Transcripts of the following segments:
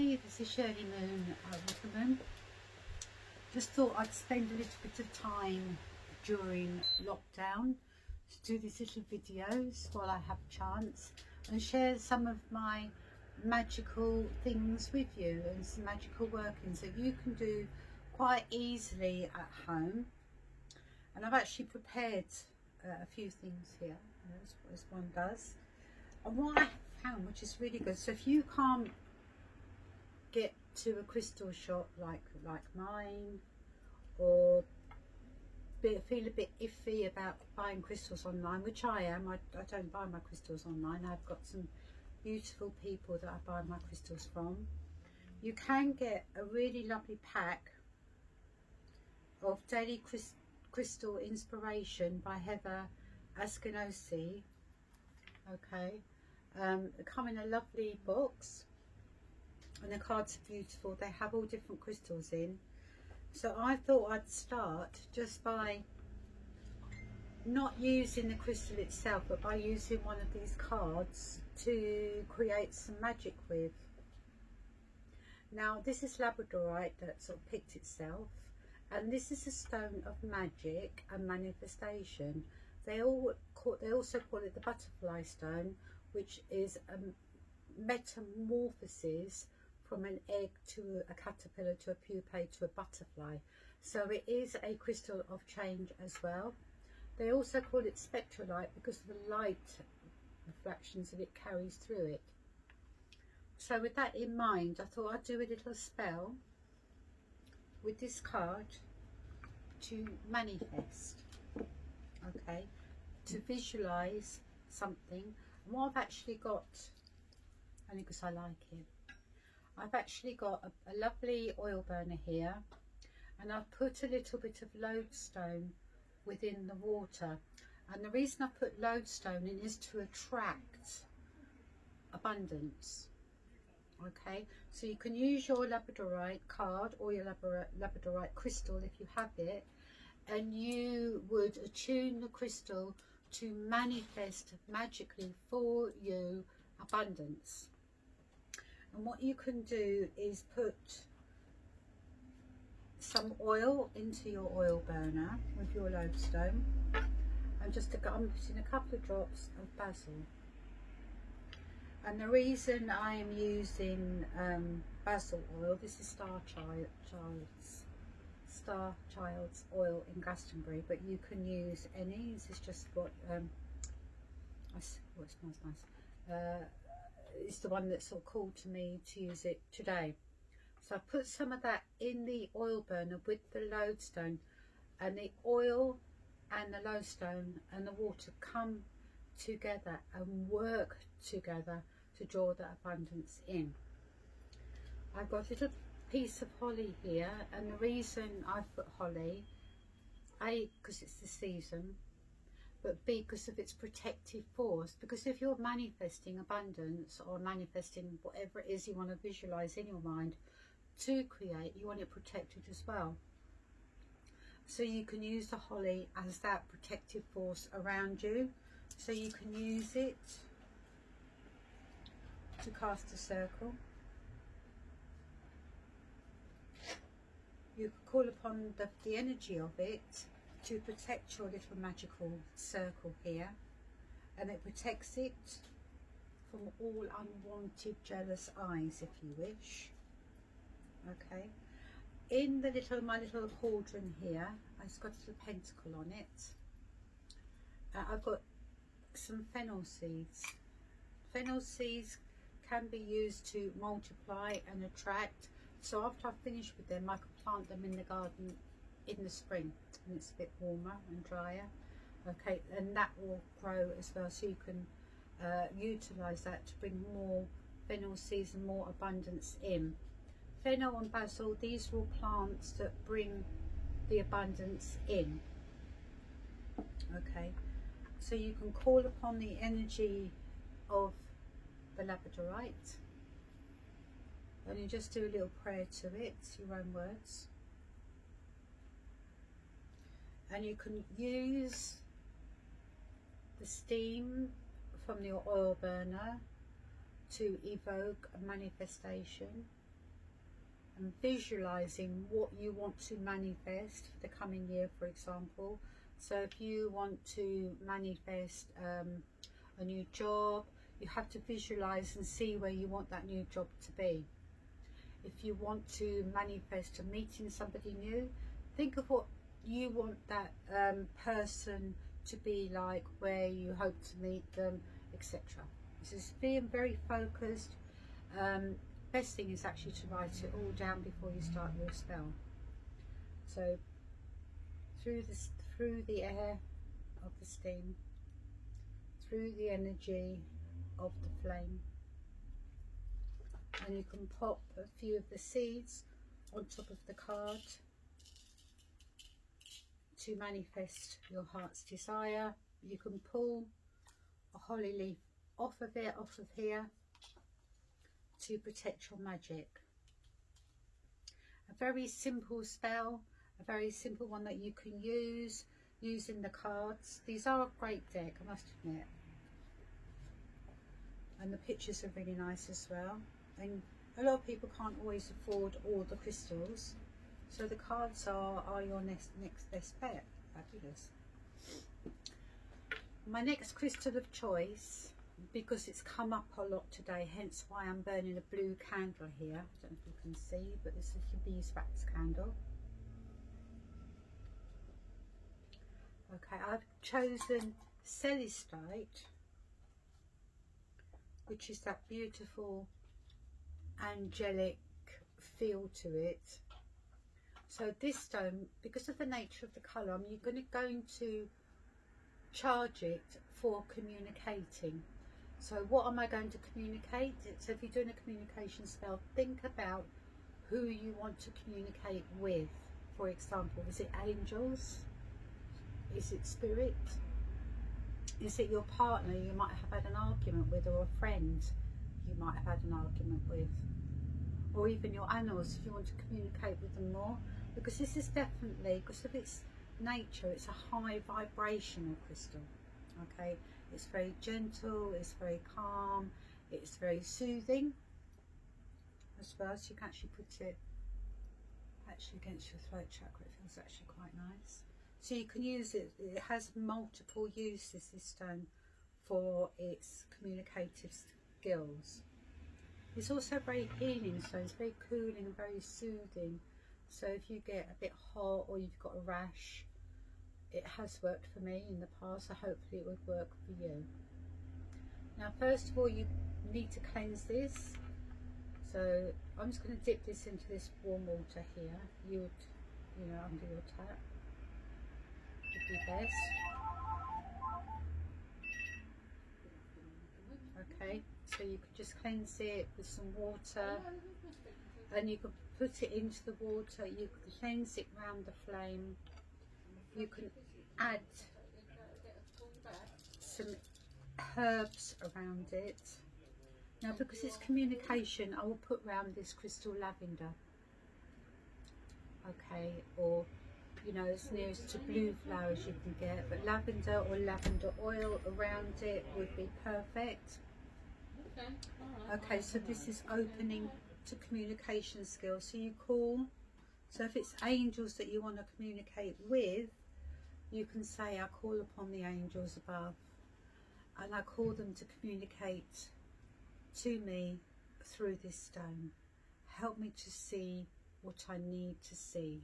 Hi, this is Shirley Moon Wickerman. Just thought I'd spend a little bit of time during lockdown to do these little videos while I have a chance and share some of my magical things with you and some magical workings that you can do quite easily at home. And I've actually prepared a few things here, as one does. And what I found, which is really good, so if you can't get to a crystal shop like mine, or feel a bit iffy about buying crystals online, which I am, I don't buy my crystals online. I've got some beautiful people that I buy my crystals from. You can get a really lovely pack of Daily Crystal Inspiration by Heather Askinosie. Okay, they come in a lovely box and the cards are beautiful. They have all different crystals in. So I thought I'd start just by not using the crystal itself, but by using one of these cards to create some magic with. Now this is labradorite that sort of picked itself, and this is a stone of magic and manifestation. They also call it the butterfly stone, which is a metamorphosis from an egg to a caterpillar to a pupae to a butterfly. So it is a crystal of change as well. They also call it spectralite because of the light reflections that it carries through it. So with that in mind, I thought I'd do a little spell with this card to manifest, okay, to visualize something. And what I've actually got, only because I like it, I've actually got a lovely oil burner here, and I've put a little bit of lodestone within the water. And the reason I put lodestone in is to attract abundance. Okay, so you can use your labradorite card or your labradorite crystal if you have it, and you would attune the crystal to manifest magically for you abundance. And what you can do is put some oil into your oil burner with your lodestone, and I'm putting a couple of drops of basil. And the reason I am using basil oil, this is Star Child's oil in Glastonbury, but you can use any. This is just what it smells nice. It's the one that sort of called to me to use it today. So I put some of that in the oil burner with the lodestone, and the oil and the lodestone and the water come together and work together to draw that abundance in. I've got a little piece of holly here, and the reason I've put holly, A, because it's the season, but B, because of its protective force. Because if you're manifesting abundance or manifesting whatever it is you want to visualize in your mind to create, you want it protected as well. So you can use the holly as that protective force around you. So you can use it to cast a circle. You can call upon the energy of it to protect your little magical circle here, and it protects it from all unwanted jealous eyes, if you wish. Okay, in my little cauldron here, it's got a little pentacle on it. I've got some fennel seeds. Fennel seeds can be used to multiply and attract. So after I've finished with them, I can plant them in the garden in the spring when it's a bit warmer and drier. Okay, and that will grow as well, so you can utilize that to bring more fennel seeds and more abundance in. Fennel and basil, these are all plants that bring the abundance in. Okay, so you can call upon the energy of the labradorite, and you just do a little prayer to it, your own words. And you can use the steam from your oil burner to evoke a manifestation and visualizing what you want to manifest for the coming year, for example. So if you want to manifest a new job, you have to visualize and see where you want that new job to be. If you want to manifest a meeting somebody new, think of what you want that person to be like, where you hope to meet them, etc. This is being very focused. Best thing is actually to write it all down before you start your spell. So through the air of the steam, through the energy of the flame, and you can pop a few of the seeds on top of the card to manifest your heart's desire. You can pull a holly leaf off of here, to protect your magic. A very simple spell, a very simple one that you can use using the cards. These are a great deck, I must admit, and the pictures are really nice as well. And a lot of people can't always afford all the crystals, so the cards are your next best bet. Fabulous. My next crystal of choice, because it's come up a lot today, hence why I'm burning a blue candle here. I don't know if you can see, but this is the beeswax candle. Okay, I've chosen celestite, which is that beautiful angelic feel to it. So this stone, because of the nature of the colour, I'm going to charge it for communicating. So what am I going to communicate? So if you're doing a communication spell, think about who you want to communicate with. For example, is it angels? Is it spirit? Is it your partner you might have had an argument with, or a friend you might have had an argument with? Or even your animals, if you want to communicate with them more. Because this is definitely, because of its nature, it's a high vibrational crystal. Okay, it's very gentle, it's very calm, it's very soothing as well. So you can actually put it actually against your throat chakra. It feels actually quite nice. So you can use it. It has multiple uses, this stone, for its communicative skills. It's also very healing, so it's very cooling and very soothing. So if you get a bit hot or you've got a rash, it has worked for me in the past, so hopefully it would work for you. Now first of all, you need to cleanse this. So I'm just going to dip this into this warm water here. You would, under your tap would be best. Okay, so you could just cleanse it with some water, and you could put it into the water. You can cleanse it round the flame. You can add some herbs around it. Now because it's communication, I will put round this crystal lavender. Okay, or as nearest to blue flowers you can get, but lavender or lavender oil around it would be perfect. Okay, so this is opening to communication skills. So you call, so if it's angels that you want to communicate with, you can say, I call upon the angels above, and I call them to communicate to me through this stone. Help me to see what I need to see.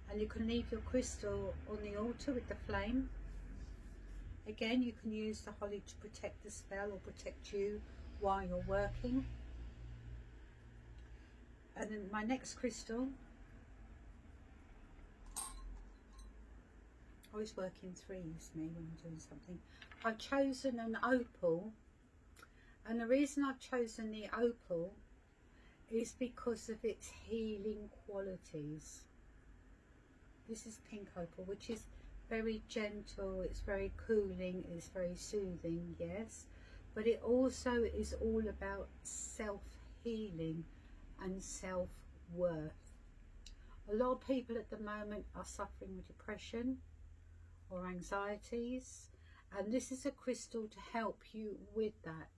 And you can leave your crystal on the altar with the flame. Again, you can use the holly to protect the spell or protect you while you're working. And then my next crystal, I always work in threes, me, when I'm doing something. I've chosen an opal, and the reason I've chosen the opal is because of its healing qualities. This is pink opal, which is very gentle, it's very cooling, it's very soothing, yes, but it also is all about self-healing and self-worth. A lot of people at the moment are suffering with depression or anxieties, and this is a crystal to help you with that.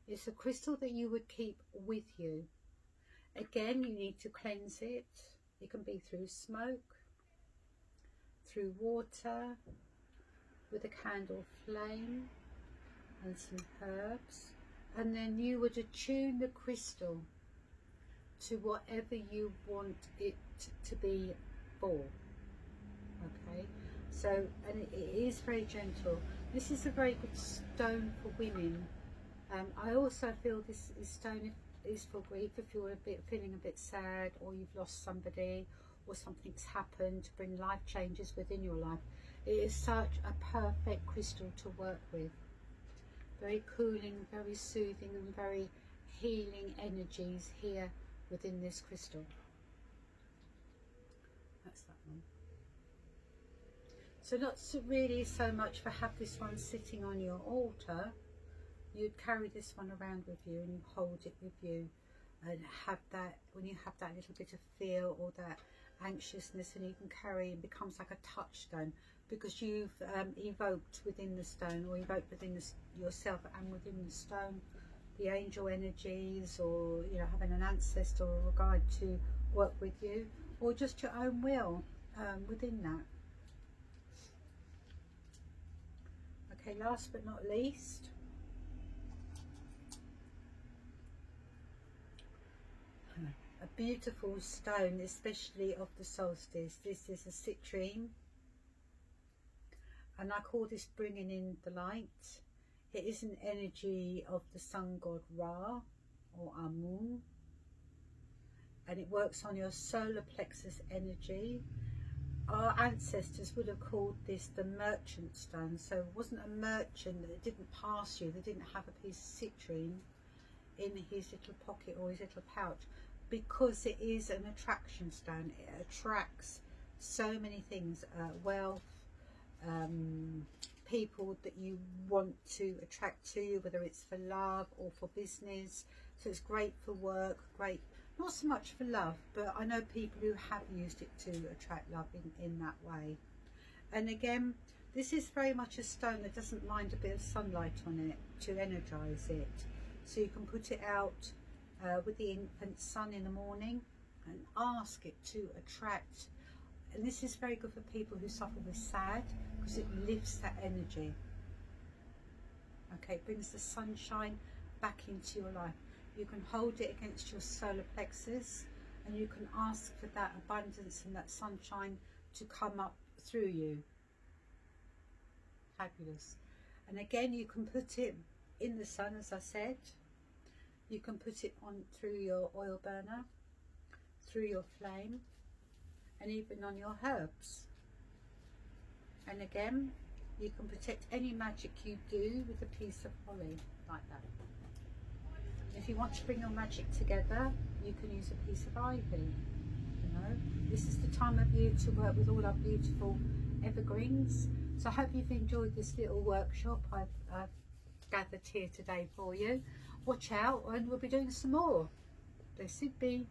It's a crystal that you would keep with you. Again, you need to cleanse it. It can be through smoke, through water, with a candle flame and some herbs. And then you would attune the crystal to whatever you want it to be for. Okay, so, and it is very gentle. This is a very good stone for women. I also feel this stone is for grief, if you're feeling a bit sad, or you've lost somebody, or something's happened to bring life changes within your life. It is such a perfect crystal to work with. Very cooling, very soothing, and very healing energies here within this crystal. That's that one. So not really so much for have this one sitting on your altar. You'd carry this one around with you and hold it with you, and have that, when you have that little bit of fear or that anxiousness, and you can carry, it becomes like a touchstone, because you've evoked within the stone, or evoked within yourself and within the stone, the angel energies, or having an ancestor or a guide to work with you, or just your own will within that. Okay, last but not least, a beautiful stone, especially of the solstice. This is a citrine, and I call this bringing in the light. It is an energy of the sun god Ra, or Amun, and it works on your solar plexus energy. Our ancestors would have called this the merchant stone. So it wasn't a merchant that didn't pass you, they didn't have a piece of citrine in his little pocket or his little pouch, because it is an attraction stone. It attracts so many things, wealth, people that you want to attract to you, whether it's for love or for business. So it's great for work, great, not so much for love, but I know people who have used it to attract love in that way. And again, this is very much a stone that doesn't mind a bit of sunlight on it to energize it. So you can put it out with the infant sun in the morning and ask it to attract. And this is very good for people who suffer with SAD, because it lifts that energy. Okay, it brings the sunshine back into your life. You can hold it against your solar plexus, and you can ask for that abundance and that sunshine to come up through you. Fabulous. And again, you can put it in the sun, as I said. You can put it on through your oil burner, through your flame, and even on your herbs. And again, you can protect any magic you do with a piece of holly, like that. If you want to bring your magic together, you can use a piece of ivy. This is the time of year to work with all our beautiful evergreens. So I hope you've enjoyed this little workshop I've gathered here today for you. Watch out, and we'll be doing some more. Blessed be.